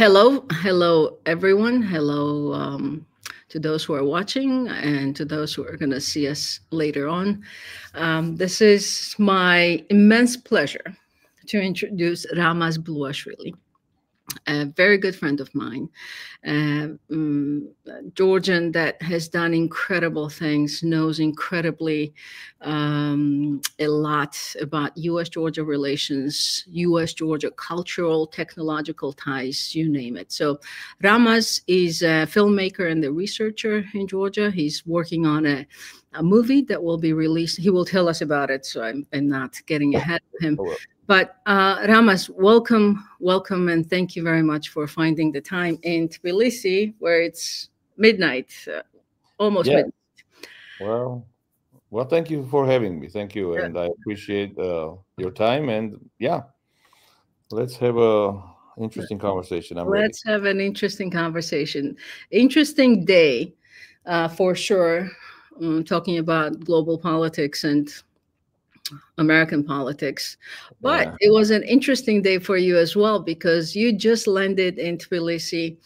Hello, everyone. Hello to those who are watching and to those who are going to see us later on. This is my immense pleasure to introduce Ramaz Bluashvili, a very good friend of mine, Georgian that has done incredible things, knows incredibly a lot about U.S. Georgia relations, U.S. Georgia cultural, technological ties, you name it. So, Ramaz is a filmmaker and a researcher in Georgia. He's working on a movie that will be released. He will tell us about it, so I'm not getting ahead of him. Hello. But Ramaz, welcome, and thank you very much for finding the time in Tbilisi, where it's midnight, almost Yeah. midnight. Well, thank you for having me. Thank you, Yeah. and I appreciate your time. And yeah, let's have a interesting conversation. I'm ready. Let's have an interesting conversation. Interesting day, for sure. Talking about global politics and American politics. But Yeah. it was an interesting day for you as well because you just landed in Tbilisi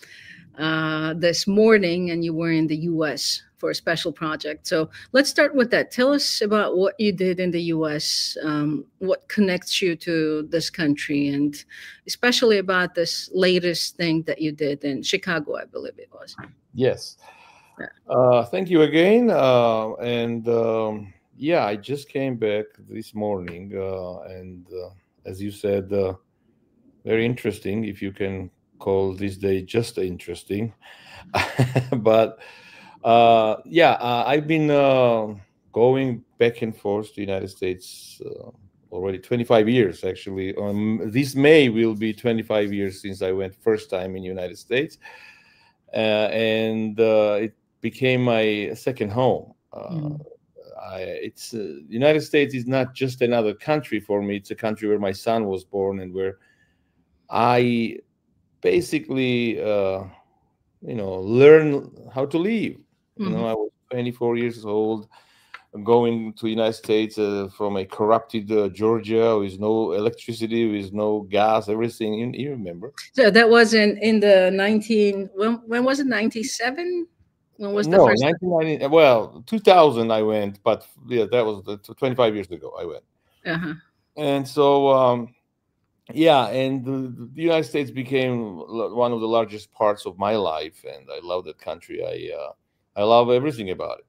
this morning and you were in the US for a special project. So let's start with that. Tell us about what you did in the US, what connects you to this country, and especially about this latest thing that you did in Chicago, I believe it was. Yes. Yeah. Thank you again. And yeah, I just came back this morning, and as you said, very interesting. If you can call this day just interesting, but yeah, I've been going back and forth to the United States already 25 years. Actually, this May will be 25 years since I went first time in the United States, and it became my second home. Mm. It's United States is not just another country for me. It's a country where my son was born and where I basically learn how to live. Mhm. I was 24 years old, going to United States from a corrupted Georgia with no electricity, with no gas, everything. You remember? So that was in the 19, when was it, 97? When was the No, first 1990. Well, 2000 I went, but yeah, that was 25 years ago I went. time? Uh-huh. And so yeah, and the United States became one of the largest parts of my life, and I love that country. I love everything about it.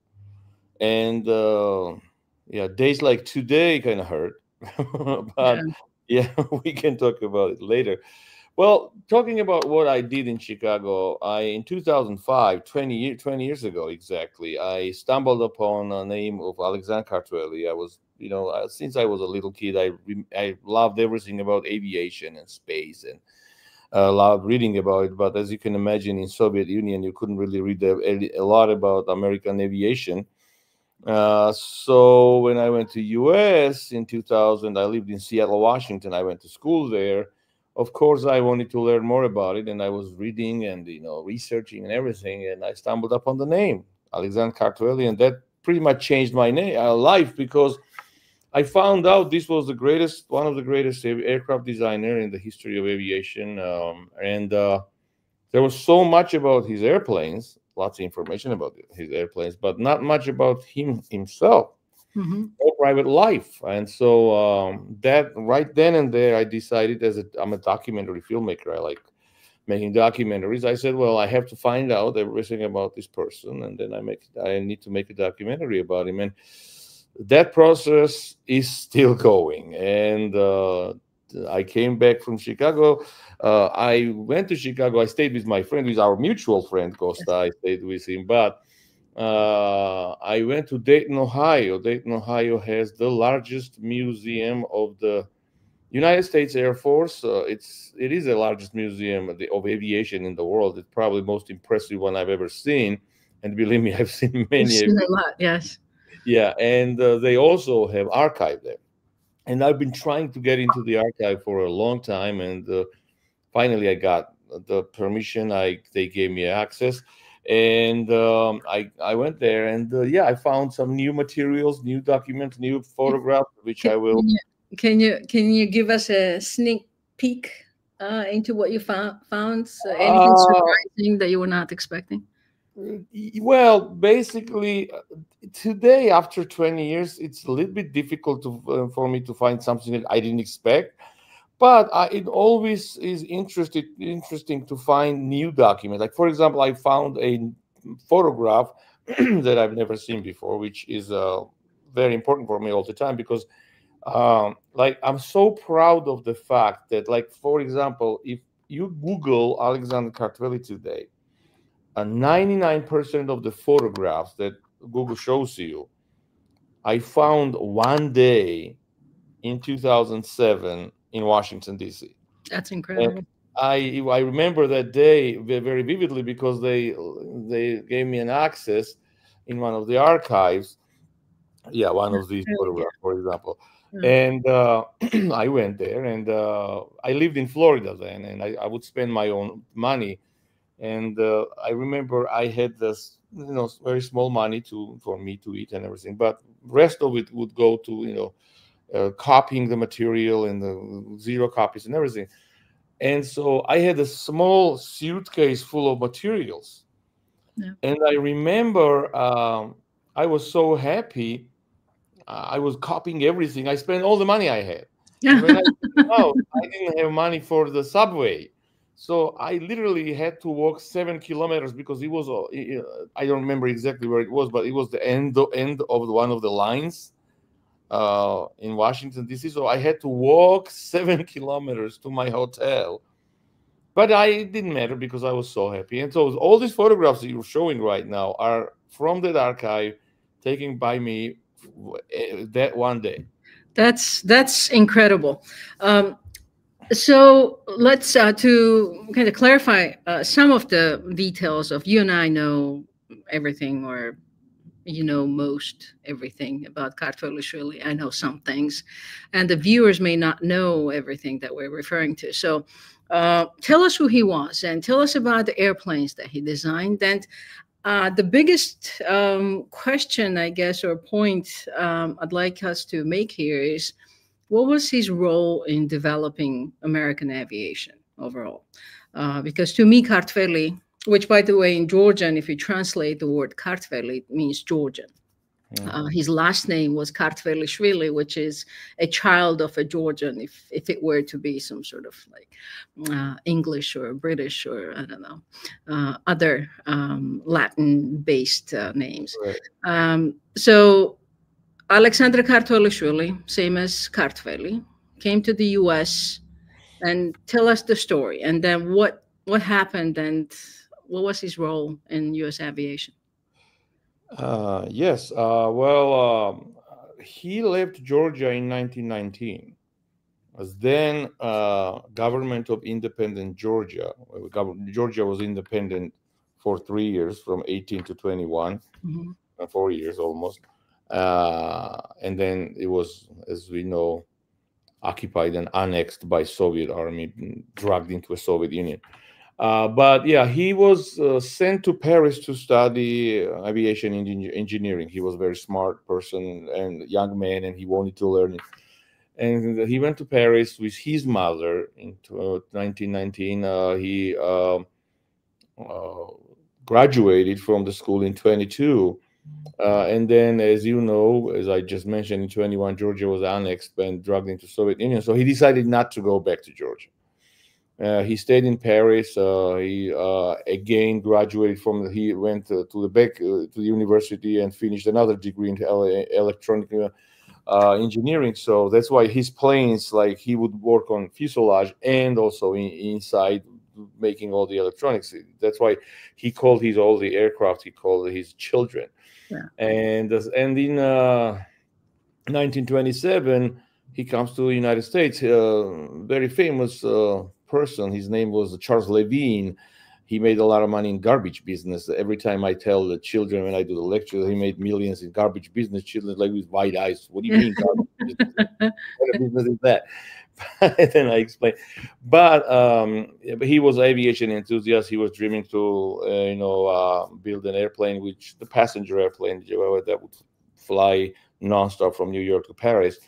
And yeah, days like today kind of hurt, Yeah. but yeah, we can talk about it later. Well, talking about what I did in Chicago, in 2005, 20 years ago exactly, I stumbled upon a name of Alexander Kartveli. I was, since I was a little kid, I loved everything about aviation and space, and loved reading about it. But as you can imagine, in Soviet Union, you couldn't really read a lot about American aviation. So when I went to US in 2000, I lived in Seattle, Washington. I went to school there. Of course, I wanted to learn more about it, and I was reading and researching and everything, and I stumbled upon the name Alexander Kartveli, and that pretty much changed my life because I found out this was one of the greatest aircraft designer in the history of aviation, and there was so much about his airplanes, lots of information about his airplanes, but not much about himself Hmm. or private life. And so that right then and there, I decided I'm a documentary filmmaker. I like making documentaries. I said, well, I have to find out everything about this person, and then I need to make a documentary about him. And that process is still going. And I came back from Chicago. I went to Chicago. I stayed with my friend, with our mutual friend Costa. Yes. I stayed with him, but I went to Dayton, Ohio. Dayton, Ohio has the largest museum of the United States Air Force. It is the largest museum of aviation in the world. It's probably the most impressive one I've ever seen. And believe me, I've seen You've many. seen a lot, yes. Yeah, and they also have archive there. And I've been trying to get into the archive for a long time, and finally I got the permission. They gave me access, and I went there, and yeah, I found some new materials, new documents, new photographs, which Can, I will. can you can you give us a sneak peek? into what you found? Anything Uh, surprising that you were not expecting? well, basically, today after 20 years, it's a little bit difficult for me to find something that I didn't expect. But it always is interesting to find new documents. Like, for example, I found a photograph that I've never seen before, which is very important for me all the time because, like, I'm so proud of the fact that, like, for example, if you Google Alexander Kartveli today, 99% of the photographs that Google shows you, I found one day in 2007 in Washington, D.C. That's And incredible. I remember that day very vividly because they gave me an access in one of the archives. Yeah, one of these Really good. photographs, for example. Yeah. And I went there, and I lived in Florida then, and I would spend my own money. And I remember I had this, very small money for me to eat and everything, but rest of it would go to, copying the material and the zero copies and everything. And so I had a small suitcase full of materials. Yeah. And I remember I was so happy. I was copying everything. I spent all the money I had. And when I came out, I didn't have money for the subway. So I literally had to walk 7 kilometers because it was, I don't remember exactly where it was, but it was the end of one of the lines in Washington, D.C. So I had to walk 7 kilometers to my hotel. But it didn't matter because I was so happy. And so all these photographs that you're showing right now are from that archive taken by me that one day. That's incredible. Um, so let's to kind of clarify some of the details of you and I know everything, or most everything about Kartvelishvili. I know some things, and the viewers may not know everything that we're referring to. So, tell us who he was, and tell us about the airplanes that he designed. And the biggest question, I guess, or point I'd like us to make here is, what was his role in developing American aviation overall? Because to me, Kartveli, which by the way, in Georgian, if you translate the word Kartveli, it means Georgian. His last name was Kartvelishvili, which is a child of a Georgian, if it were to be some sort of like English or British or I don't know, other Latin-based names. Right. So Alexander Kartvelishvili, same as Kartveli, came to the U.S. and tell us the story, and then what happened and what was his role in U.S. aviation. Yes. Well, he left Georgia in 1919. As then government of independent Georgia. Georgia was independent for 3 years, from 18 to 21, Mhm. 4 years almost. And then it was, as we know, occupied and annexed by Soviet army, dragged into a Soviet Union. But yeah, he was sent to Paris to study aviation engineering. He was a very smart person and young man, and he wanted to learn it. And he went to Paris with his mother in 1919. He uh, graduated from the school in 22. And then, as you know, as I just mentioned, in 21, Georgia was annexed and dragged into Soviet Union. So he decided not to go back to Georgia. He stayed in Paris. He again graduated from. He went to the back to the university and finished another degree in electronic engineering. So that's why his planes, like, he would work on fuselage and also inside making all the electronics. That's why he called his all the aircraft. He called his children. Yeah. And in 1927, he comes to the United States. Very famous person. His name was Charles Levine. He made a lot of money in garbage business. Every time I tell the children when I do the lecture, he made millions in garbage business. Children like with wide eyes. What do you mean garbage business? What a business is that? And then I explain. But he was aviation enthusiast. He was dreaming to, build an airplane, which the passenger airplane that would fly nonstop from New York to Paris.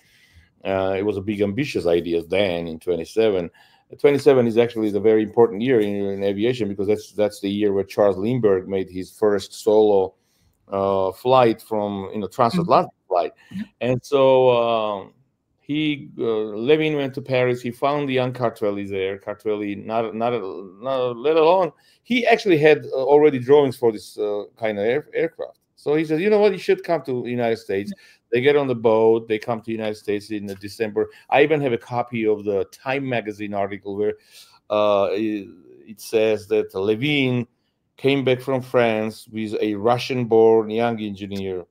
It was a big, ambitious idea then in 27. 27 is actually the very important year in aviation, because that's the year where Charles Lindbergh made his first solo flight from transatlantic flight. And so Levin went to Paris. He found the young Kartveli there. Kartveli, not let alone, he actually had already drawings for this kind of aircraft. So he said, you know what, you should come to the United States. They get on the boat. They come to the United States in December. I even have a copy of the Time magazine article where it says that Levin came back from France with a Russian-born young engineer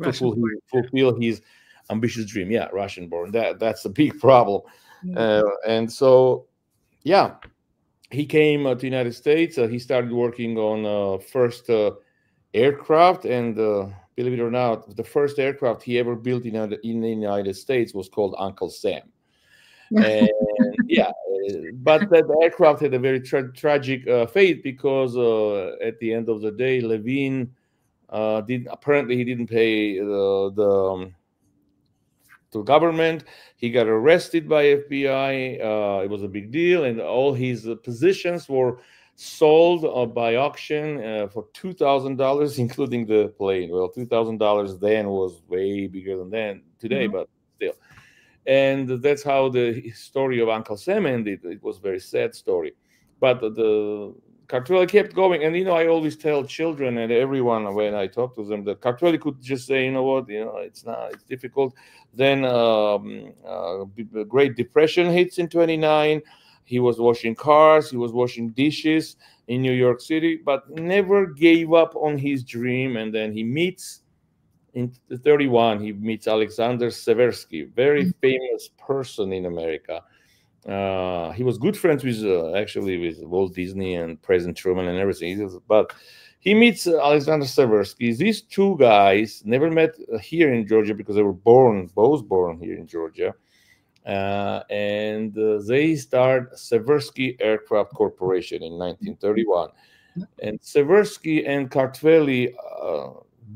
to fulfill his ambitious dream. Yeah, Russian-born. That's a big problem. And so, yeah, he came to the United States. He started working on first aircraft, and believe it or not, the first aircraft he ever built in the United States was called Uncle Sam. And but that aircraft had a very tragic fate, because at the end of the day, Levin apparently he didn't pay to government. He got arrested by FBI. It was a big deal, and all his positions were sold by auction for $2,000, including the plane. Well, $2,000 then was way bigger than today, but still. And that's how the story of Uncle Sam ended. It was a very sad story. But the Kartveli kept going. And, I always tell children and everyone when I talk to them that Kartveli could just say, you know what, it's difficult. Then the Great Depression hits in 29. He was washing cars. He was washing dishes in New York City, but never gave up on his dream. And then he meets, in 31, he meets Alexander Seversky, very famous person in America. He was good friends with actually with Walt Disney and President Truman and everything. But he meets Alexander Seversky. These two guys never met here in Georgia, because they were both born here in Georgia. And they start Seversky Aircraft Corporation in 1931. And Seversky and Kartveli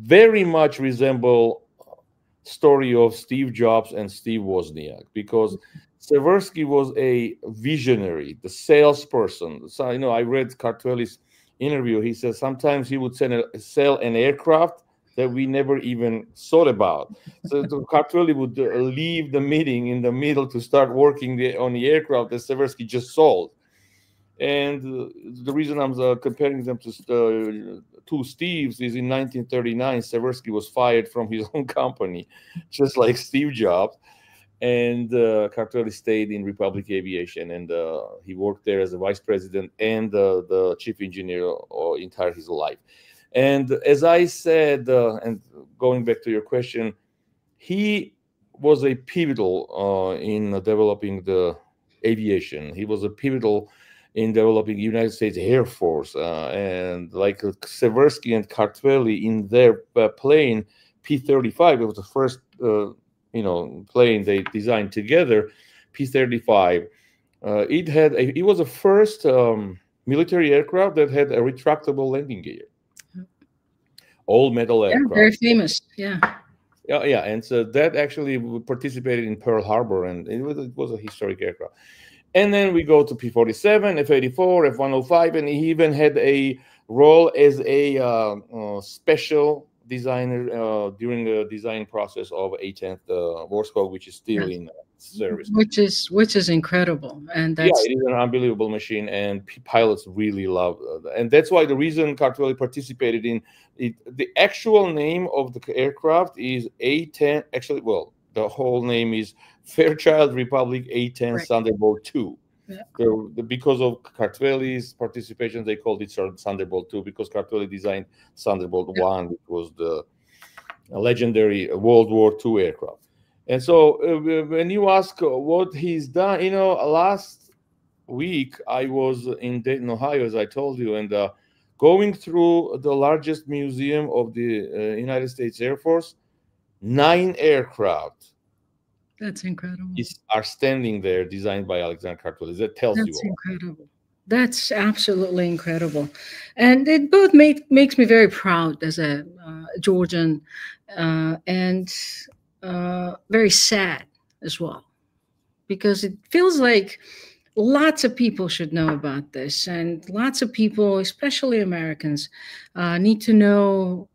very much resemble story of Steve Jobs and Steve Wozniak, because Seversky was a visionary, the salesperson. So I read Kartveli's interview. He says sometimes he would sell an aircraft that we never even thought about. So Kartveli would leave the meeting in the middle to start working on the aircraft that Seversky just sold. And the reason I'm comparing them to two Steves is in 1939, Seversky was fired from his own company, just like Steve Jobs. And Kartveli stayed in Republic Aviation, and he worked there as a vice president and the chief engineer entire his life. And as I said, and going back to your question, he was a pivotal in developing the aviation. He was a pivotal in developing the United States Air Force. And like Seversky and Kartveli in their plane, P-35, it was the first plane they designed together, P-35. It was the first military aircraft that had a retractable landing gear. All metal aircraft. Very famous, yeah. Yeah, and so that actually participated in Pearl Harbor, and it was a historic aircraft. And then we go to P-47, F-84, F-105, and he even had a role as a special designer during the design process of A-10th Warthog, which is still in service. Which is incredible, and that's it is an unbelievable machine, and pilots really love it. And that's why the reason Kartveli participated in it. The actual name of the aircraft is A-10. Actually, well, the whole name is Fairchild Republic A-10 Thunderbolt II. Yeah. Because of Kartveli's participation, they called it Thunderbolt II, because Kartveli designed Thunderbolt I, which was the legendary World War II aircraft. And so when you ask what he's done, last week I was in Dayton, Ohio, as I told you, and going through the largest museum of the United States Air Force, 9 aircraft. That's incredible. Are standing there, designed by Alexander Kartveli. That tells you all. That's incredible. That's absolutely incredible, and it both makes me very proud as a Georgian, and very sad as well, because it feels like lots of people should know about this, and lots of people, especially Americans, need to know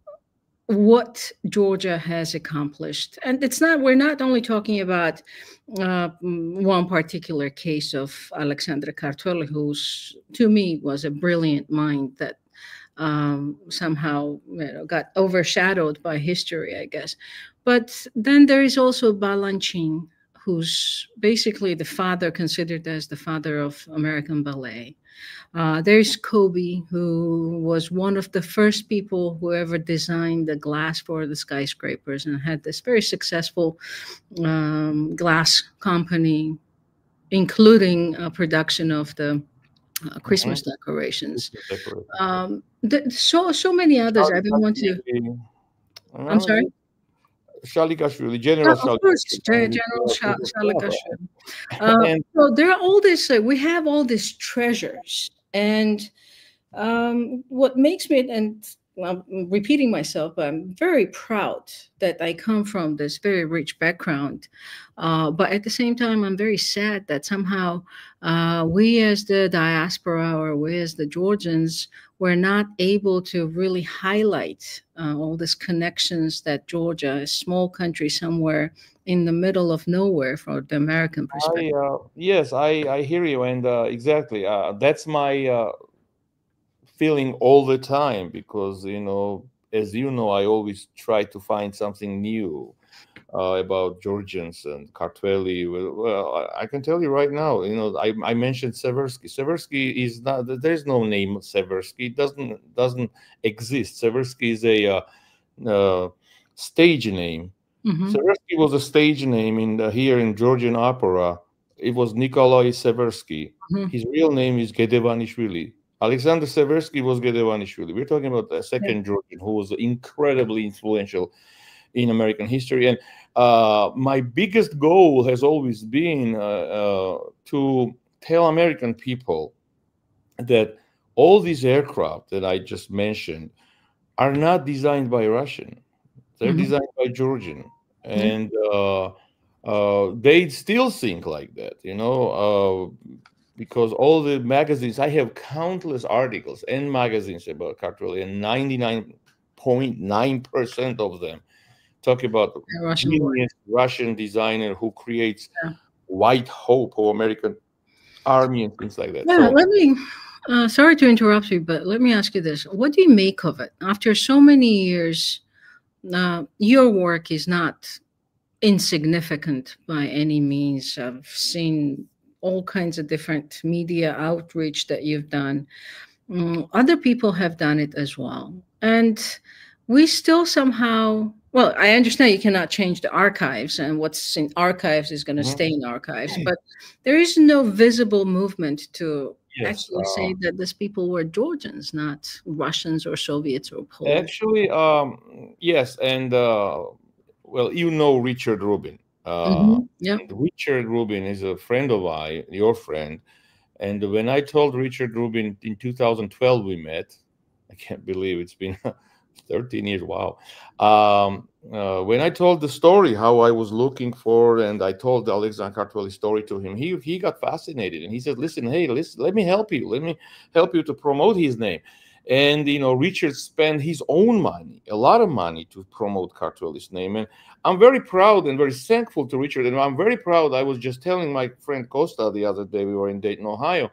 what Georgia has accomplished. And it's not, we're not only talking about one particular case of Alexandra Kartveli, who's, to me, was a brilliant mind that somehow, got overshadowed by history, I guess. But then there is also Balanchine, who's basically the father, considered as the father of American ballet. There's Kobe, who was one of the first people who ever designed the glass for the skyscrapers and had this very successful glass company, including production of the Christmas decorations. So many others. I don't want to. I'm sorry. Shalikashvili, General Of course, Shalikashvili. General Shalikashvili. So there are all this. We have all these treasures, and what makes me, and I'm repeating myself, but I'm very proud that I come from this very rich background. But at the same time, I'm very sad that somehow we as the diaspora, or we as the Georgians, were not able to really highlight all these connections that Georgia, a small country somewhere in the middle of nowhere from the American perspective. Yes, I hear you. And exactly, that's my feeling all the time, because, as you know, I always try to find something new about Georgians and Kartveli. Well, I can tell you right now, I mentioned Seversky. Seversky is not, there's no name Seversky. It doesn't exist. Seversky is a stage name. Seversky was a stage name here in Georgian opera. It was Nikolai Seversky. His real name is Gedevanishvili. Alexander Seversky was Gedevanishvili. We're talking about the second Georgian who was incredibly influential in American history. And my biggest goal has always been to tell American people that all these aircraft that I just mentioned are not designed by Russian. They're designed by Georgian. And they still think like that, because all the magazines, I have countless articles and magazines about Kartveli, and 99.9% of them talk about genius Russian designer who creates white hope for American army and things like that. Yeah, let me, sorry to interrupt you, but let me ask you this. What do you make of it? After so many years, your work is not insignificant by any means. I've seen all kinds of different media outreach that you've done. Other people have done it as well. And we still somehow, well, I understand you cannot change the archives, and what's in archives is going to stay in archives, but there is no visible movement to actually say that these people were Georgians, not Russians or Soviets or Poles. Actually, yes. And well, Richard Rubin. Richard Rubin is a friend of mine, your friend. And when I told Richard Rubin in 2012 we met, I can't believe it's been 13 years. Wow. When I told the story, how I was looking for, and I told the Alexander Kartveli story to him, he got fascinated. And he said, listen, let me help you. Let me help you to promote his name. And, Richard spent his own money, a lot of money, to promote Kartveli's name. And I'm very proud and very thankful to Richard. And I'm very proud. I was just telling my friend Costa the other day, we were in Dayton, Ohio.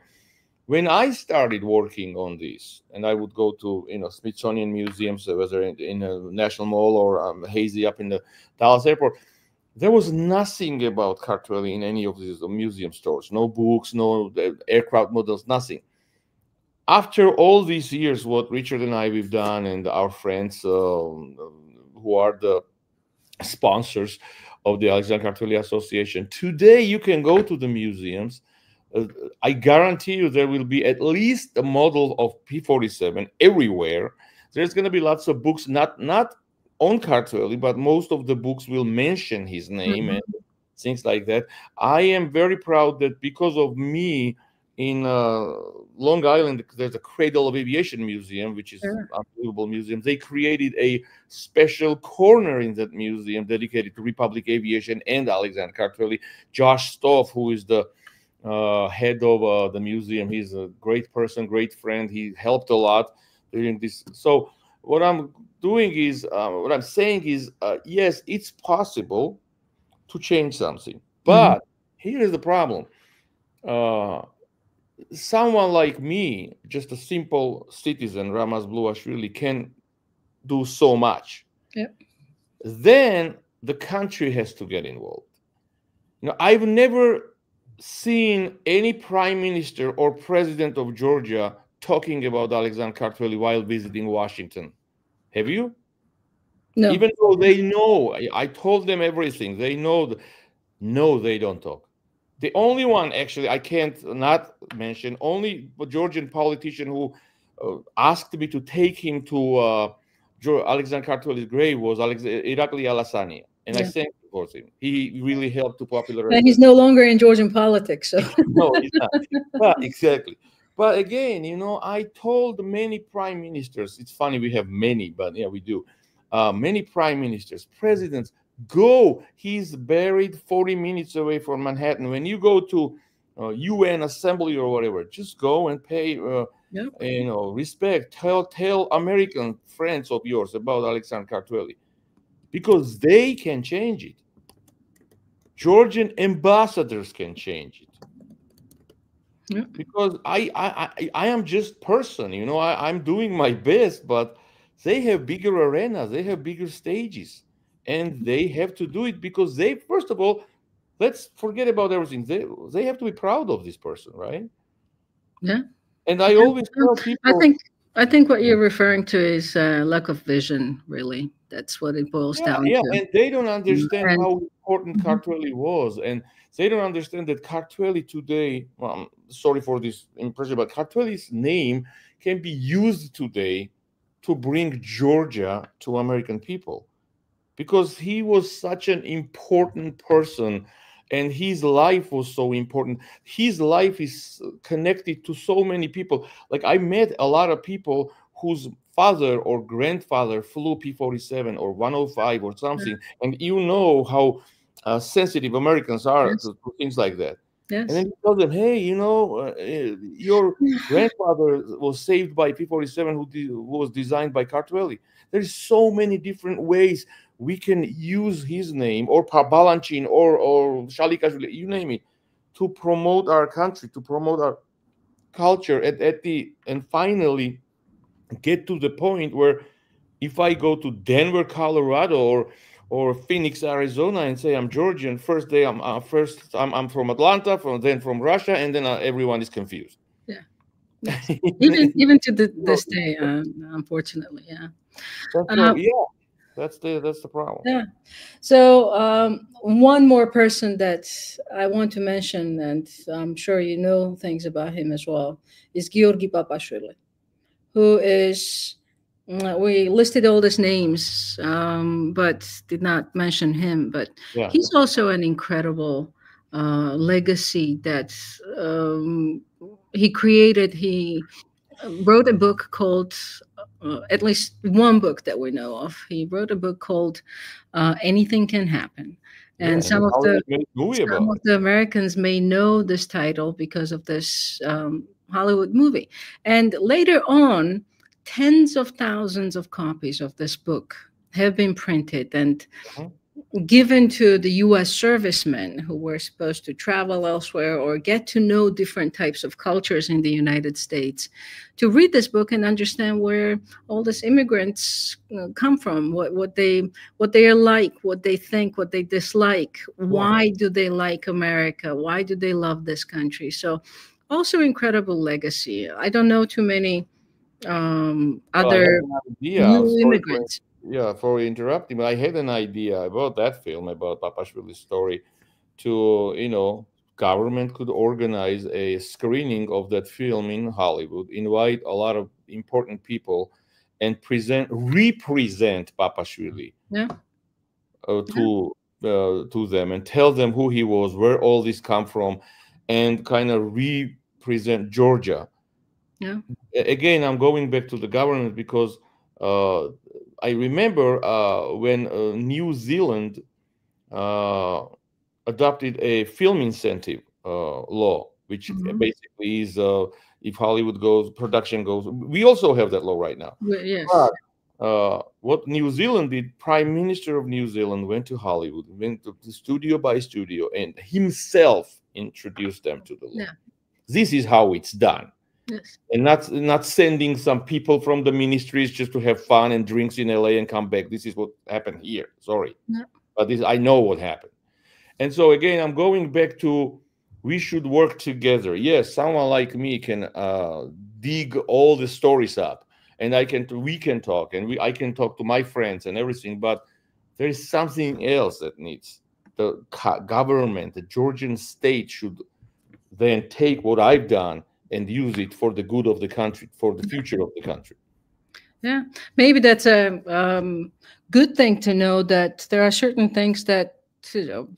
When I started working on this, and I would go to, Smithsonian museums, whether in a National Mall or Hazy up in the Dallas airport, there was nothing about Kartveli in any of these museum stores. No books, no aircraft models, nothing. After all these years, what Richard and I we've done, and our friends who are the sponsors of the Alexander Kartveli Association, today you can go to the museums. I guarantee you there will be at least a model of P-47 everywhere. There's going to be lots of books, not on Kartveli, but most of the books will mention his name and things like that. I am very proud that because of me, in Long Island, there's a Cradle of Aviation Museum, which is an unbelievable museum. They created a special corner in that museum dedicated to Republic Aviation and Alexander Kartveli. Josh Stoff, who is the head of the museum. He's a great person, great friend. He helped a lot during this. So what I'm doing is, what I'm saying is, yes, it's possible to change something, Hmm. but here is the problem. Uh, Someone like me, just a simple citizen, Ramaz Bluashvili, can do so much. Yep. Then the country has to get involved. I've never seen any prime minister or president of Georgia talking about Alexander Kartveli while visiting Washington. Have you? No. Even though they know, I told them everything. They know. No, they don't talk. The only one, actually, I can't not mention, only a Georgian politician who asked me to take him to Alexander Kartveli's grave was Irakli Alasania. And I Yeah. thank him for him. He really helped to And popularize he's that. no longer in Georgian politics. So No, he's not. But exactly. But again, I told many prime ministers, it's funny we have many, but yeah, we do. Many prime ministers, presidents, go. He's buried 40 minutes away from Manhattan. When you go to UN assembly or whatever, just go and pay, yeah. respect. Tell American friends of yours about Alexander Kartveli because they can change it. Georgian ambassadors can change it. Yeah. Because I am just person, I'm doing my best, but they have bigger arenas, they have bigger stages, and they have to do it because they, first of all, let's forget about everything. They have to be proud of this person, right? Yeah. And I always tell I people, think I think what you're referring to is lack of vision. Really, that's what it boils yeah, down yeah, to. and they don't understand And how important mhm. Kartveli was, and they don't understand that Kartveli today. Well, I'm sorry for this impression, but Kartveli's name can be used today to bring Georgia to American people because he was such an important person and his life was so important. His life is connected to so many people. Like I met a lot of people whose father or grandfather flew P-47 or 105 or something, and you know how sensitive Americans are Yes, to things like that. And then yes, you tell them, hey, your grandfather was saved by P-47 who was designed by Kartveli. There's so many different ways we can use his name or Balanchin or Shalikashvili, you name it, to promote our country, to promote our culture and finally get to the point where if I go to Denver, Colorado or Phoenix, Arizona and say I'm Georgian, first day I'm from Atlanta, then from Russia, and then everyone is confused. yeah, yes. Even to this day, unfortunately, yeah. So Uh, yeah, that's the problem. yeah. So one more person that I want to mention, and I'm sure you know things about him as well, is Georgi Papashvili, who is we listed all his names, but did not mention him. But Yeah. he's also an incredible legacy that he created. He wrote a book called, at least one book that we know of. He wrote a book called "Anything Can Happen," Yeah, and and then Hollywood made a movie some about of it. the Americans may know this title because of this Hollywood movie. And later on, tens of thousands of copies of this book have been printed and Mhm. given to the US servicemen who were supposed to travel elsewhere or get to know different types of cultures in the United States to read this book and understand where all these immigrants come from, what they are like, what they think, what they dislike, Yeah. why do they like America, why do they love this country. So also incredible legacy. I don't know too many Well, I had other an idea. I'm new sorry immigrants. for interrupting, but I had an idea about that film about Papashvili's story. To government could organize a screening of that film in Hollywood, invite a lot of important people, and represent Papashvili Yeah, yeah, to them and tell them who he was, where all this come from, and kind of represent Georgia. yeah, Again, I'm going back to the government because uh, I remember when New Zealand uh, adopted a film incentive law, which Mhm. basically is if Hollywood goes, production goes. We also have that law right now. Yes. What New Zealand did, Prime Minister of New Zealand went to Hollywood, went to studio by studio, and himself introduced them to the law. Yeah. This is how it's done, Yes. and not sending some people from the ministries just to have fun and drinks in LA and come back. This is what happened here. Sorry, Yeah. but this I know what happened. And so again, I'm going back to we should work together. Yes, someone like me can dig all the stories up, and we can talk, and I can talk to my friends and everything. But there is something else that needs the government, the Georgian state should then take what I've done and use it for the good of the country, for the future of the country. Yeah. Maybe that's a good thing to know, that there are certain things that, you know,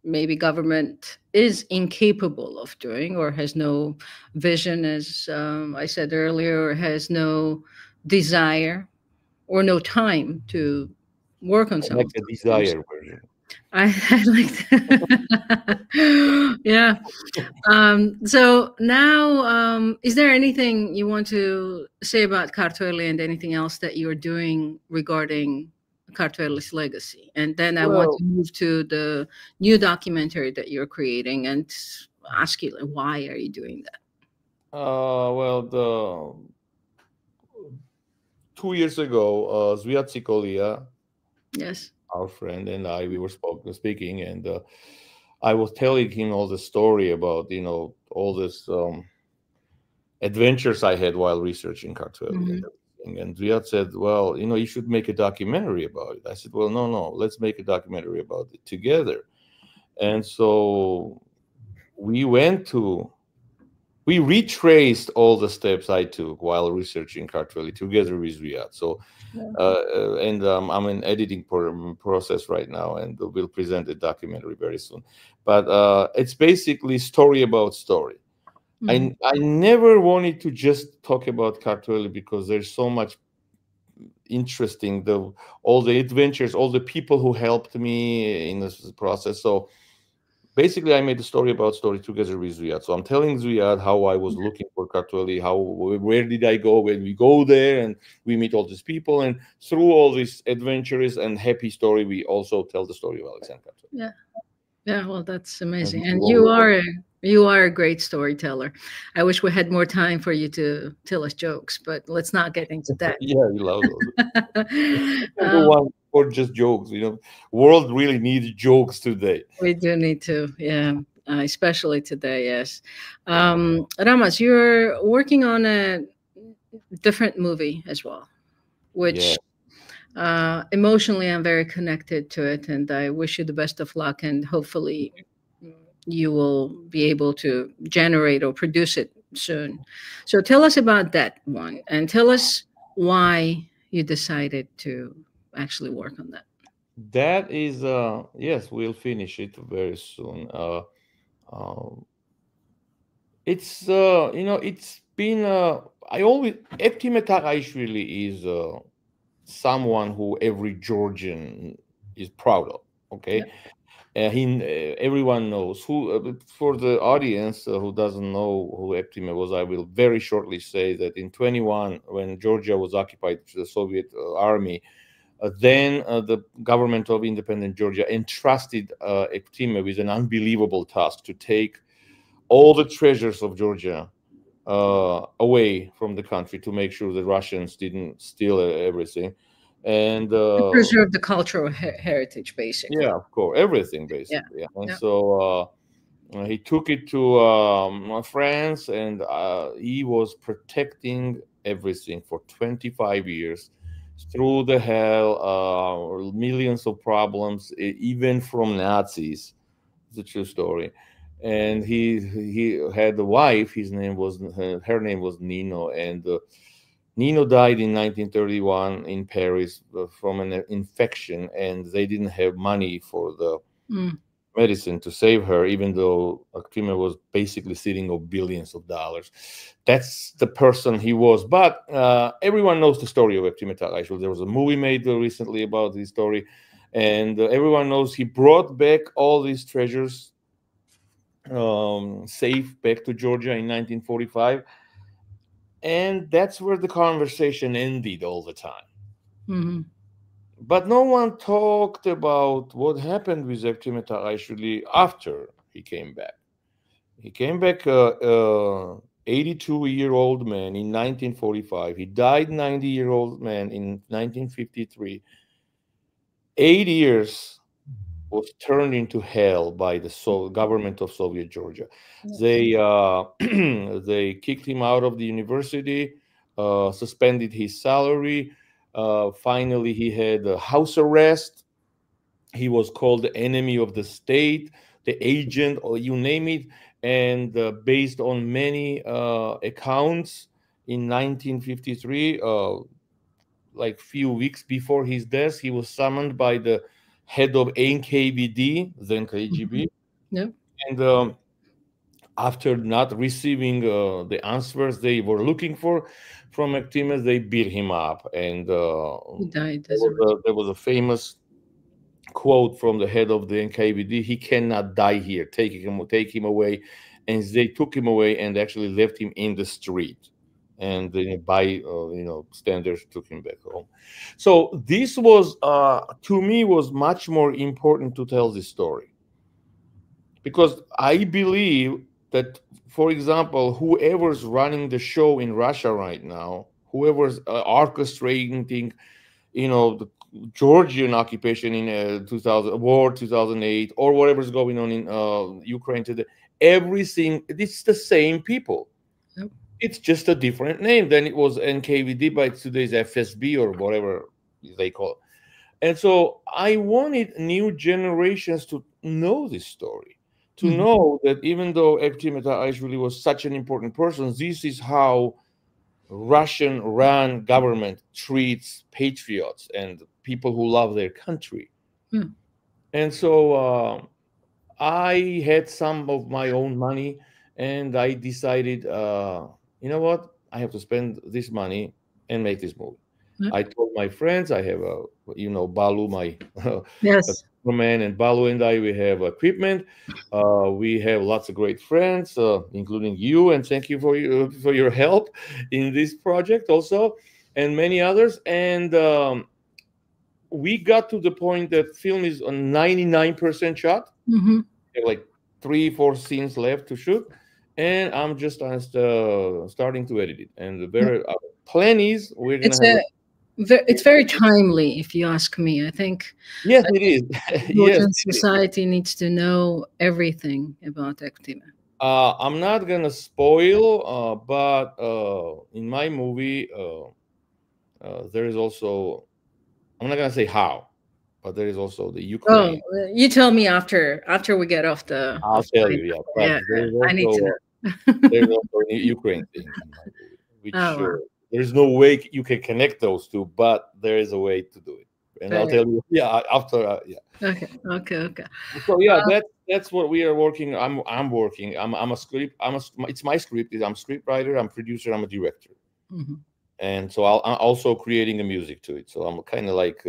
maybe government is incapable of doing, or has no vision, as I said earlier, or has no desire or no time to work on I some like of the those things. desire version. I like that. Yeah. So now, is there anything you want to say about Kartveli and anything else that you're doing regarding Kartveli's legacy? And then I want Well, to move to the new documentary that you're creating and ask you, like, why are you doing that? well, the 2 years ago, Zviat, Yes. our friend, and I, we were speaking, and I was telling him all the story about, all this adventures I had while researching Kartveli and Hmm. everything. And Riyad said, "Well, you should make a documentary about it." I said, "Well, no, no, let's make a documentary about it together." And so we went to we retraced all the steps I took while researching Kartveli together with Riyad. So Yeah. and I'm in editing process right now, and we'll present a documentary very soon. But it's basically story about story. Hmm. I never wanted to just talk about Kartveli because there's so much interesting, all the adventures, all the people who helped me in this process. So basically, I made a story about story together with Ziyad. So I'm telling Ziyad how I was looking for Kartveli, where did I go when we go there, and we meet all these people, and through all these adventures and happy story, we also tell the story of Alexander Kartveli. Yeah. Yeah. Well, that's And amazing. this is And what we did. you are a great storyteller. I wish we had more time for you to tell us jokes, but let's not get into that. Yeah, we love those. We can do um, one for just jokes. World really needs jokes today. we do need to, yeah, especially today. Yes, Ramaz, you're working on a different movie as well, Yeah. which emotionally I'm very connected to it, and I wish you the best of luck, and hopefully you will be able to generate or produce it soon. So tell us about that one, and tell us why you decided to actually work on that. That is, yes, we'll finish it very soon. Um, it's been, I always, Eftim is someone who every Georgian is proud of. Yeah. Okay. Everyone knows who, but for the audience who doesn't know who Eptime was, I will very shortly say that in 21, when Georgia was occupied by the Soviet army, then the government of independent Georgia entrusted Eptime with an unbelievable task to take all the treasures of Georgia away from the country to make sure the Russians didn't steal everything. And To preserve the cultural heritage, yeah, basically. of course, everything Yeah. basically. Yeah. And Yeah. so he took it to France, and he was protecting everything for 25 years through the hell, millions of problems, even from Nazis. It's a true story. And he had a wife. Her name was Nino, and Nino died in 1931 in Paris from an infection, and they didn't have money for the Mm. medicine to save her, even though Akrima was basically sitting on billions of dollars. That's the person he was. But everyone knows the story of Akrima Tagaishvili. There was a movie made recently about his story, and everyone knows he brought back all these treasures safe back to Georgia in 1945. And that's where the conversation ended all the time. Mm-hmm. But no one talked about what happened with Ektimeta actually after he came back. He came back 82-year-old man in 1945. He died 90-year-old man in 1953. 8 years was turned into hell by the government of Soviet Georgia. They they kicked him out of the university, suspended his salary. Finally, he had a house arrest. He was called the enemy of the state, the agent, or you name it. And based on many accounts, in 1953, like few weeks before his death, he was summoned by the head of NKVD, then KGB, Yeah. and after not receiving the answers they were looking for from Ektimes, they beat him up, and He died as a there was a famous quote from the head of the NKVD: "He cannot die here. Take him away." And they took him away and actually left him in the street. And by standards, took him back home. So this was to me was much more important to tell this story, because I believe that, for example, whoever's running the show in Russia right now, whoever's orchestrating, the Georgian occupation in 2008, or whatever's going on in Ukraine today, everything, it's the same people. Yep. It's just a different name. Then it was NKVD, but today's FSB or whatever they call it. And so I wanted new generations to know this story, to know that even though Ektim Mluashvili was such an important person, this is how Russian-run government treats patriots and people who love their country. And so I had some of my own money, and I decided, you know what? I have to spend this money and make this movie. I told my friends, I have Balu, my Yes. man, and Balu and I, we have equipment. We have lots of great friends, including you, and thank you for your help in this project also, and many others. And we got to the point that film is on 99% shot. Mm-hmm. There are like 3-4 scenes left to shoot, and I'm just starting to edit it. And there are plenties. We're gonna have. It's very timely, if you ask me. I think Yes, it is. Yes, Georgian society needs to know everything about Ektim. I'm not gonna spoil, but in my movie, there is also. I'm not gonna say how, but there is also the Ukraine. Oh, you tell me after we get off the. I'll tell you, yeah. But Yeah, there is I need to also know. there's also a Ukraine thing in my movie, which Oh, wow. there's no way you can connect those two, but there is a way to do it, and I'll tell you, yeah, after, yeah. Okay. So yeah, that's what we are working. I'm working. I'm a script. It's my script. I'm a script writer. I'm a producer. I'm a director, and so I'm also creating the music to it. So I'm kind of like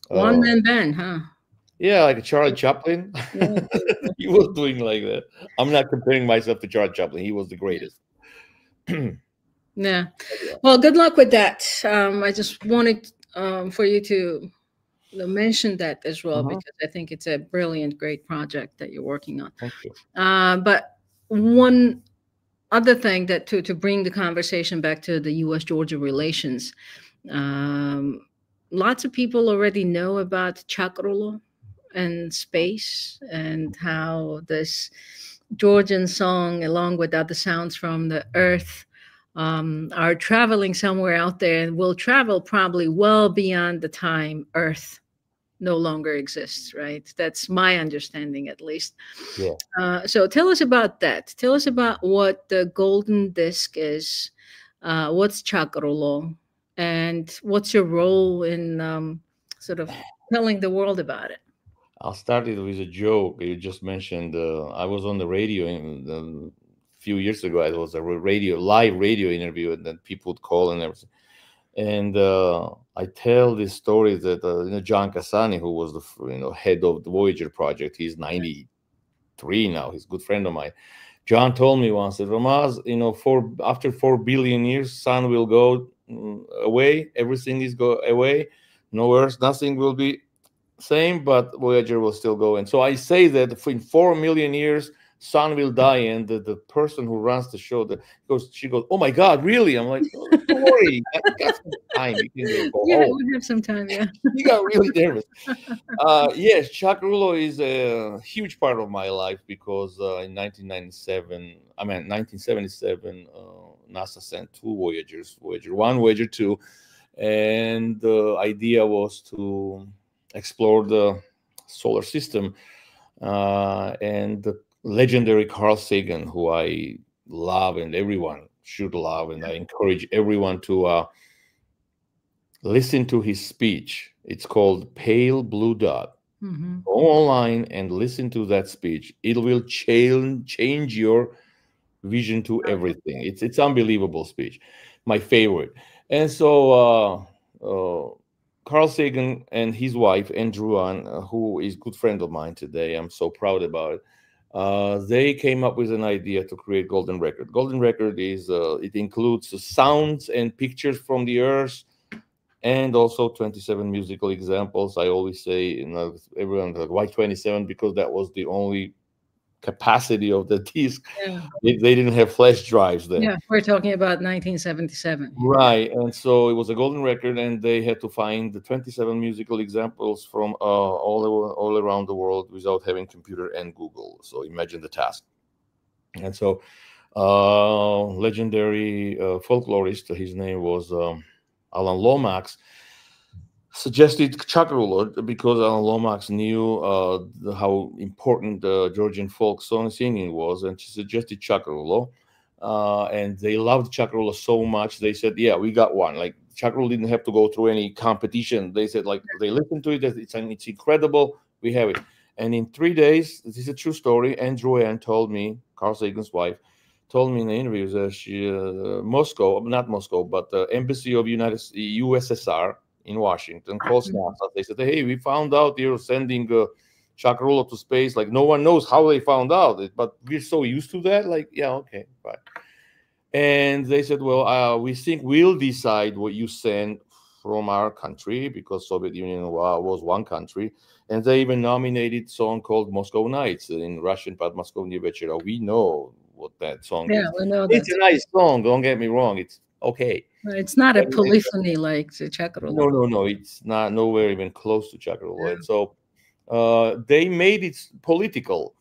One man band, huh? yeah, like Charlie Chaplin. Yeah. He was doing like that. I'm not comparing myself to Charlie Chaplin. He was the greatest. Yeah. Well, good luck with that. I just wanted for you to mention that as well, because I think it's a brilliant, great project that you're working on. Thank you. But one other thing that to bring the conversation back to the U.S.-Georgia relations, lots of people already know about Chakrolo and space, and how this Georgian song, along with other sounds from the earth, are traveling somewhere out there, and will travel probably well beyond the time Earth no longer exists, right? That's my understanding, at least. Yeah. So tell us about that. Tell us about what the golden disc is, what's Chakrolo, and what's your role in sort of telling the world about it. I'll start it with a joke. You just mentioned I was on the radio a few years ago. It was a live radio interview, and then people would call and everything. And I tell this story that John Cassani, who was the head of the Voyager project, he's 90 3 now. He's a good friend of mine. John told me once that Ramaz, after 4 billion years, sun will go away. Everything is go away. No Earth, nothing will be same, but Voyager will still go. And so I say that in 4 million years, sun will die, and the person who runs the show she goes, oh my God, really? I'm like, oh, don't worry, you got some time. You can go Yeah, home. we have some time. Yeah. He got really nervous. Yes, Chakarulo is a huge part of my life because in 1977, NASA sent 2 Voyagers, Voyager 1, Voyager 2, and the idea was to explore the solar system. And the legendary Carl Sagan, who I love and everyone should love, and I encourage everyone to listen to his speech. It's called Pale Blue Dot. Mm-hmm. Go online and listen to that speech. It will change your vision to everything. It's unbelievable speech, my favorite. And so Carl Sagan and his wife Andrew Ann, who is a good friend of mine today, I'm so proud about it. They came up with an idea to create Golden Record. Golden Record is it includes the sounds and pictures from the Earth, and also 27 musical examples. I always say, everyone's like, why 27? Because that was the only capacity of the disc. Yeah. They didn't have flash drives then. Yeah, we're talking about 1977. Right. And so it was a golden record, and they had to find the 27 musical examples from all around the world without having computer and Google. So imagine the task. And so legendary folklorist, his name was Alan Lomax, suggested Chakarulo because Alan Lomax knew how important Georgian folk song singing was, and she suggested Chakarulo. And they loved Chakarulo so much, they said, yeah, we got one. Like, Chakarulo didn't have to go through any competition. They said, like, they listened to it, it's incredible, we have it. And in 3 days, this is a true story, Andrew Ann told me, Carl Sagan's wife, told me in the interviews that Moscow, not Moscow, but the Embassy of USSR in Washington calls NASA. They said, hey, we found out you're sending Chakarulo to space. Like, no one knows how they found out it, but we're so used to that. Like, yeah, okay, fine. And they said, well, we think we'll decide what you send from our country, because Soviet Union was one country. And they even nominated a song called Moscow Nights in Russian, Podmoskovny Vechera. We know what that song is. We know it's a nice song, don't get me wrong. It's okay. It's not a polyphony like the Chakarulo. No, it's not nowhere even close to Chakarulo. And so they made it political.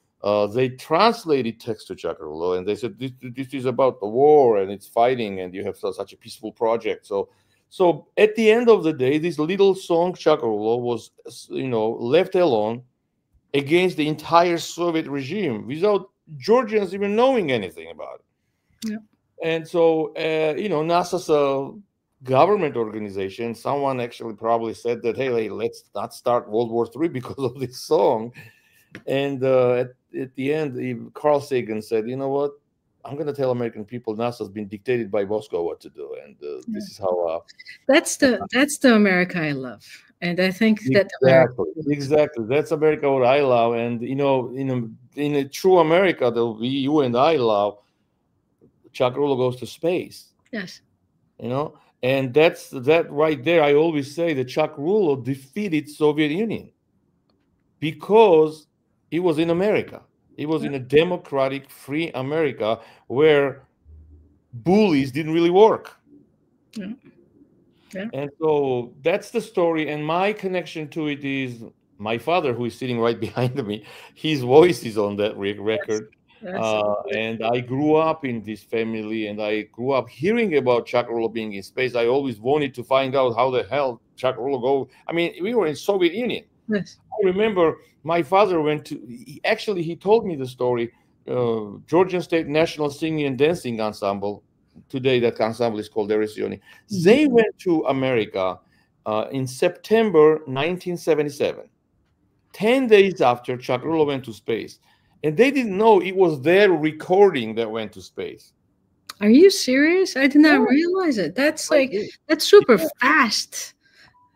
They translated text to Chakarulo, and they said this is about the war and it's fighting, and you have such a peaceful project. So at the end of the day, this little song Chakarulo was, left alone against the entire Soviet regime without Georgians even knowing anything about it. Yeah. And so, NASA's a government organization. Someone actually probably said that, hey, let's not start World War III because of this song. And at the end, Carl Sagan said, you know what? I'm going to tell American people NASA's been dictated by Moscow what to do. And this is how... That's the America I love. And I think exactly. That's America what I love. And, in a true America that you and I love, Chakarulo goes to space. Yes. And that right there. I always say that Chakarulo defeated Soviet Union because he was in America. He was in a democratic, free America where bullies didn't really work. Yeah. Yeah. And so that's the story. And my connection to it is my father, who is sitting right behind me. His voice is on that record. And I grew up in this family, and I grew up hearing about Chakarulo being in space. I always wanted to find out how the hell Chakarulo go. I mean, we were in Soviet Union. Yes. I remember my father went to, he told me the story, Georgian State National Singing and Dancing Ensemble. Today, that ensemble is called Eresioni. They went to America in September 1977, 10 days after Chakarulo went to space. And they didn't know it was their recording that went to space. Are you serious? I did not realize it. That's that's super fast.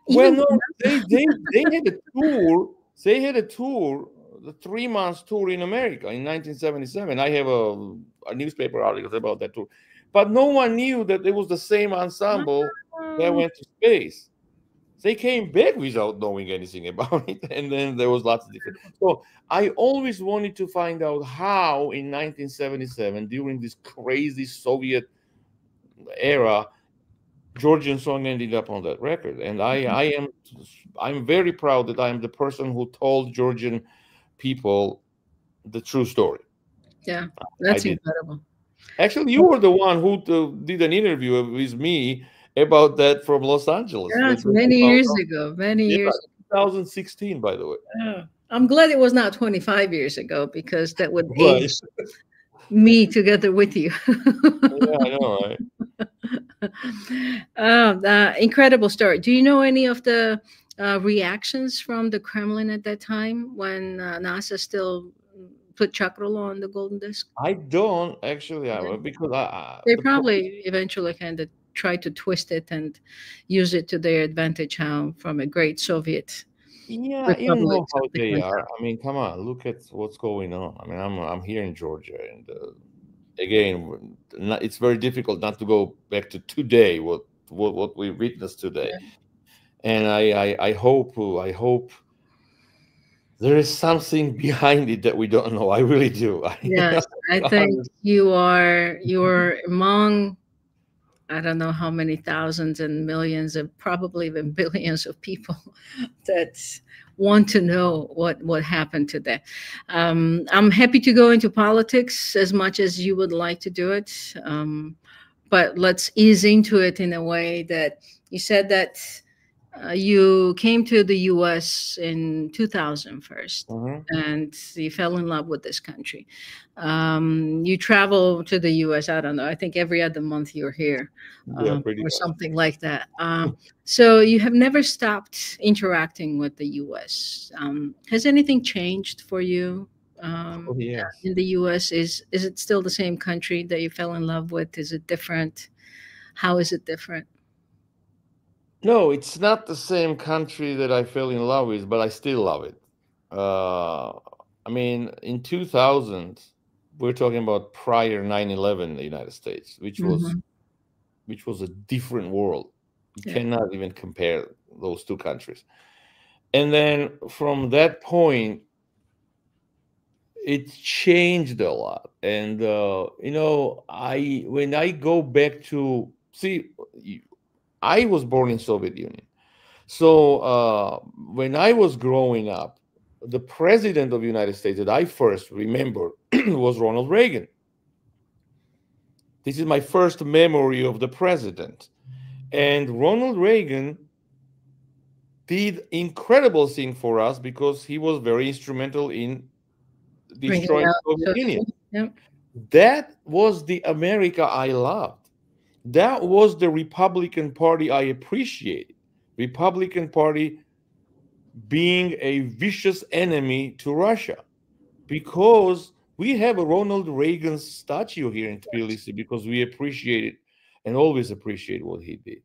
Well, no, they had a tour. They had a tour the 3 months tour in America in 1977. I have a newspaper article about that tour, but no one knew that it was the same ensemble that Oh, went to space. They came back without knowing anything about it, and then there was lots of different. So I always wanted to find out how in 1977, during this crazy Soviet era, Georgian song ended up on that record. And I'm very proud that I am the person who told Georgian people the true story. yeah, I that's did. incredible. Actually, you were the one who did an interview with me about that from Los Angeles. Yeah, it's many years ago, many Yeah, years. 2016, by the way. Oh, I'm glad it was not 25 years ago because that would Right. age me together with you. Yeah, I know, right? Incredible story. Do you know any of the reactions from the Kremlin at that time when NASA still put Chakrolo on the golden disc? I don't actually have Yeah. it because They probably eventually kind of tried to twist it and use it to their advantage, from a great Soviet yeah, you republic, know how something they like are. I mean, come on, look at what's going on. I mean, I'm here in Georgia, and again, it's very difficult not to go back to today. What we witnessed today, that. and I hope there is something behind it that we don't know. I really do. Yes, I think you're among, I don't know how many thousands and millions and probably even billions of people that want to know what happened to that. I'm happy to go into politics as much as you would like to do it, but let's ease into it in a way that you said that you came to the U.S. in 2000 first, Mhm. and you fell in love with this country. You travel to the U.S. I don't know. I think every other month you're here, Yeah, pretty or much. something like that. So you have never stopped interacting with the U.S. Has anything changed for you Oh, yes. in the U.S.? Is it still the same country that you fell in love with? Is it different? How is it different? No, it's not the same country that I fell in love with, but I still love it. Uh, I mean, in 2000, we're talking about prior 9/11 in the United States, Hmm. which was a different world. You Yeah. cannot even compare those two countries. And then from that point, it changed a lot. And I when I go back to see, I was born in Soviet Union. So when I was growing up, the president of the United States that I first remember was Ronald Reagan. This is my first memory of the president. And Ronald Reagan did incredible thing for us because he was very instrumental in Bringing destroying out the Soviet Union. yeah. That was the America I loved. That was the Republican Party I appreciated. Republican Party being a vicious enemy to Russia, because we have a Ronald Reagan statue here in Tbilisi because we appreciate it and always appreciate what he did.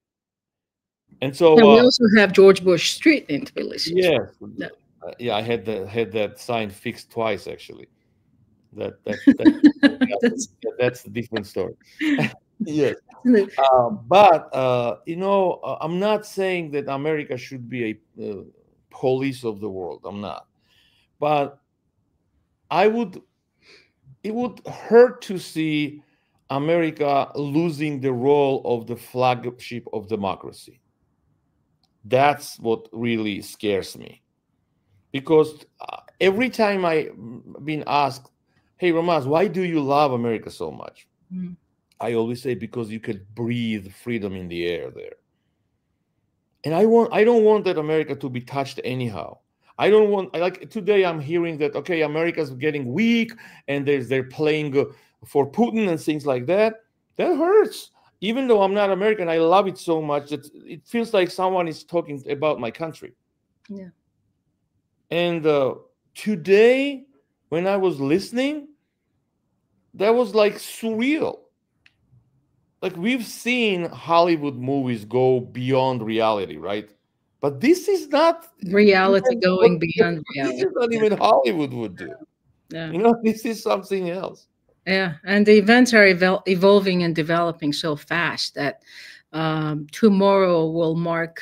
And And so, we also have George Bush Street in Tbilisi as yeah, well. Yeah. yeah, I had that sign fixed twice actually. That That's that's a different story. Yes, the- but I'm not saying that America should be a police of the world. I'm not, but I would it would hurt to see America losing the role of the flagship of democracy. That's what really scares me. Because every time I've been asked, hey, Ramaz, why do you love America so much? Mhm. I always say, because you could breathe freedom in the air there. And I don't want that America to be touched anyhow. I don't want, like today I'm hearing that, okay, America's getting weak and they're playing for Putin and things like that. That hurts. Even though I'm not American, I love it so much that it feels like someone is talking about my country. Yeah. And today, when I was listening, that was like surreal. Like we've seen Hollywood movies go beyond reality, right? But this is not Reality even what going beyond this reality. is not even Hollywood would do. Yeah. You know, this is something else. Yeah, and the events are evolving and developing so fast that tomorrow will mark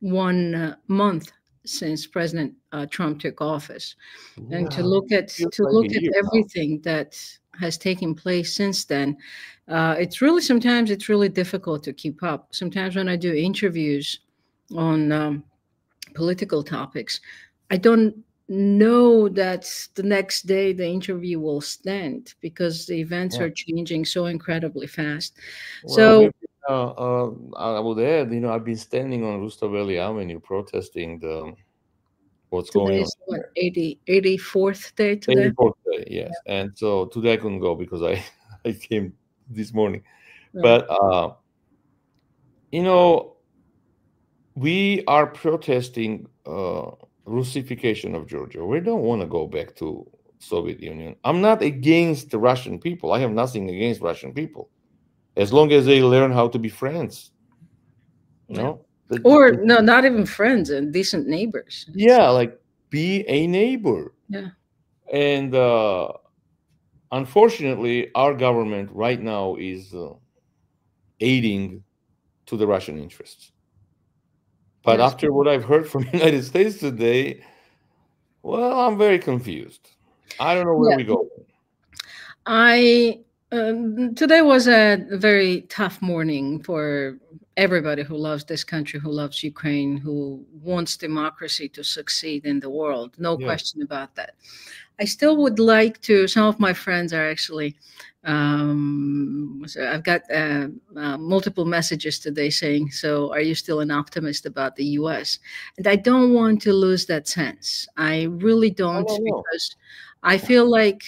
1 month since President Trump took office, and Yeah, feels to like a look at year now. everything that has taken place since then, it's really sometimes it's really difficult to keep up. Sometimes when I do interviews on political topics, I don't know that the next day the interview will stand because the events Yeah. are changing so incredibly fast. Well, So maybe I would add, you know, I've been standing on Rustaveli Avenue protesting the what's going on today's what, here. 84th day today? 84th day, yes. And so today I couldn't go because I I came this morning. Yeah. But you know, we are protesting Russification of Georgia. We don't want to go back to Soviet Union. I'm not against the Russian people. I have nothing against Russian people, as long as they learn how to be friends. You Yeah. know, Or no, not even friends and decent neighbors. yeah, like be a neighbor. Yeah. And unfortunately, our government right now is aiding to the Russian interests. But Yes. after what I've heard from United States today, well, I'm very confused. I don't know where Yeah. we go. I Today was a very tough morning for everybody who loves this country, who loves Ukraine, who wants democracy to succeed in the world. No Yes. question about that. I still would like to. Some of my friends are actually. So I've got multiple messages today saying, "So, are you still an optimist about the U.S.?" And I don't want to lose that sense. I really I don't don't know. because I feel like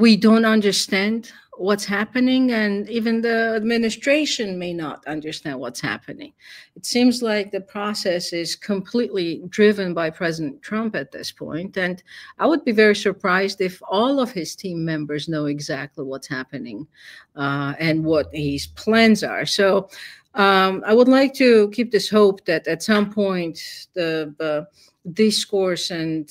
we don't understand what's happening, and even the administration may not understand what's happening. It seems like the process is completely driven by President Trump at this point, and I would be very surprised if all of his team members know exactly what's happening and what his plans are. So I would like to keep this hope that at some point the discourse and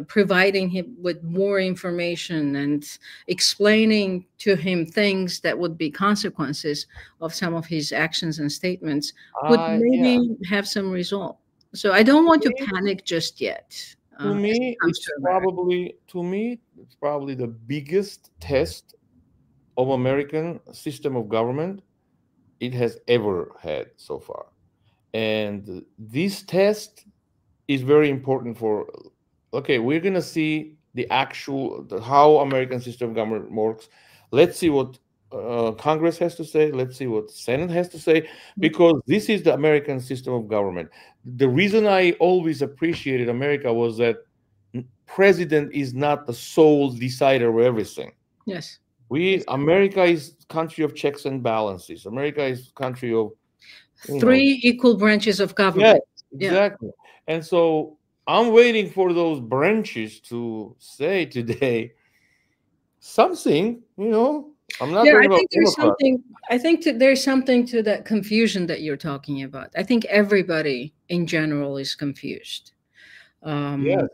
providing him with more information and explaining to him things that would be consequences of some of his actions and statements would Yeah. maybe have some result. So I don't want to Me, panic just yet to as it me, comes to America. it's probably the biggest test of American system of government it has ever had so far. And this test is very important for, okay, we're going to see how American system of government works. Let's see what Congress has to say. Let's see what Senate has to say, because this is the American system of government. The reason I always appreciated America was that president is not the sole decider of everything. Yes. America is country of checks and balances. America is country of, you know, Three equal branches of yes, government. Yeah. exactly. And so I'm waiting for those branches to say today something, you know. I'm not Yeah, talking I about think there's Democrats. something. I think there's something to that confusion that you're talking about. I think everybody in general is confused. Yes, Um, yes.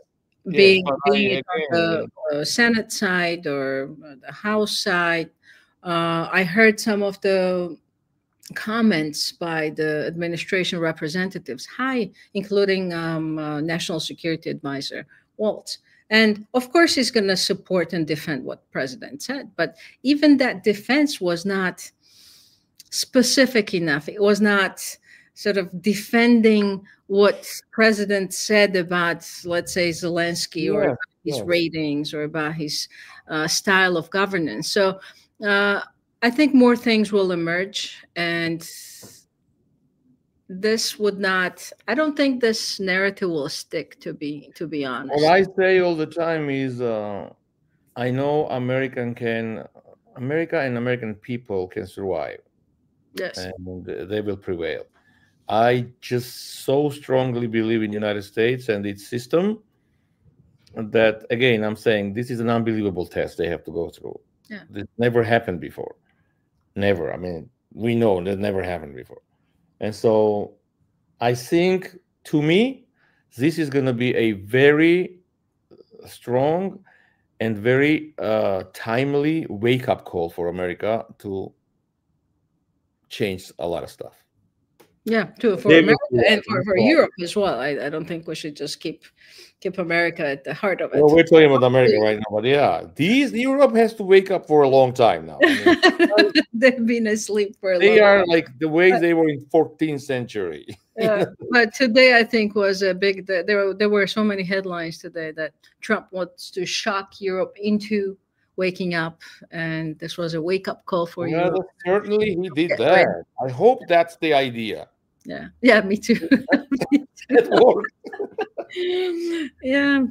But being it on again, the Senate side or the House side, I heard some of the comments by the administration representatives, high, including National Security Advisor Waltz. And of course, he's going to support and defend what President said. But even that defense was not specific enough. It was not sort of defending what President said about, let's say, Zelensky or yes, about his yes. ratings or about his style of governance. So uh, I think more things will emerge, and this would not. I don't think this narrative will stick. To be What honest. I say all the time is, I know America and American people can survive, Yes. and they will prevail. I just so strongly believe in the United States and its system that, again, I'm saying this is an unbelievable test they have to go through. Yeah. This never happened before. Never. I mean, we know that never happened before. And so I think, to me, this is going to be a very strong and very timely wake up call for America to change a lot of stuff. Yeah, too, for They will America do and that. for Europe as well. I don't think we should just keep America at the heart of it. Well, we're talking about America right now, but yeah, Europe has to wake up for a long time now. I mean, They've been asleep for a long they time. are like the way they were in 14th century. But today, I think, was a big. There were so many headlines today that Trump wants to shock Europe into waking up, and this was a wake up call for Well, Europe. certainly he did Get ready. that. I hope that's the idea. Yeah, yeah, me too. Me It too. worked. Yeah,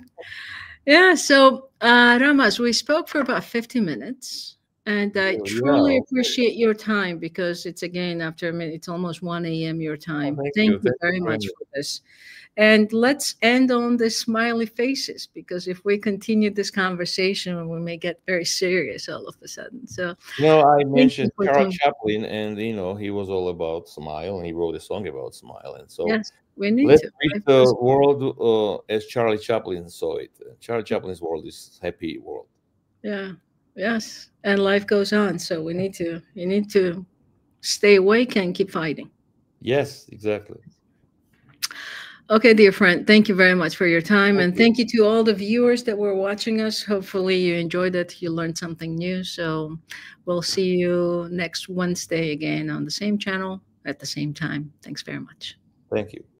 yeah. So, Ramaz, we spoke for about 50 minutes. And I Oh, truly yeah. appreciate your time because it's again after a minute, it's almost 1 a.m. your Oh, time. thank Thank you. you Thank you very very much much. for this. And let's end on the smiley faces because if we continue this conversation, we may get very serious all of a sudden. So I thank you mentioned for Charles doing. Chaplin, and he was all about smile, and he wrote a song about smile. And so Yes, we need let's to. treat Life the goes on. world as Charlie Chaplin saw it. Charlie Chaplin's world is happy world. Yeah. Yes. And life goes on. So we need to, you need to stay awake and keep fighting. Yes, exactly. Okay, dear friend, thank you very much for your time. Thank And you. thank you to all the viewers that were watching us. Hopefully, you enjoyed it. You learned something new. So, we'll see you next Wednesday again on the same channel at the same time. Thanks very much. Thank you.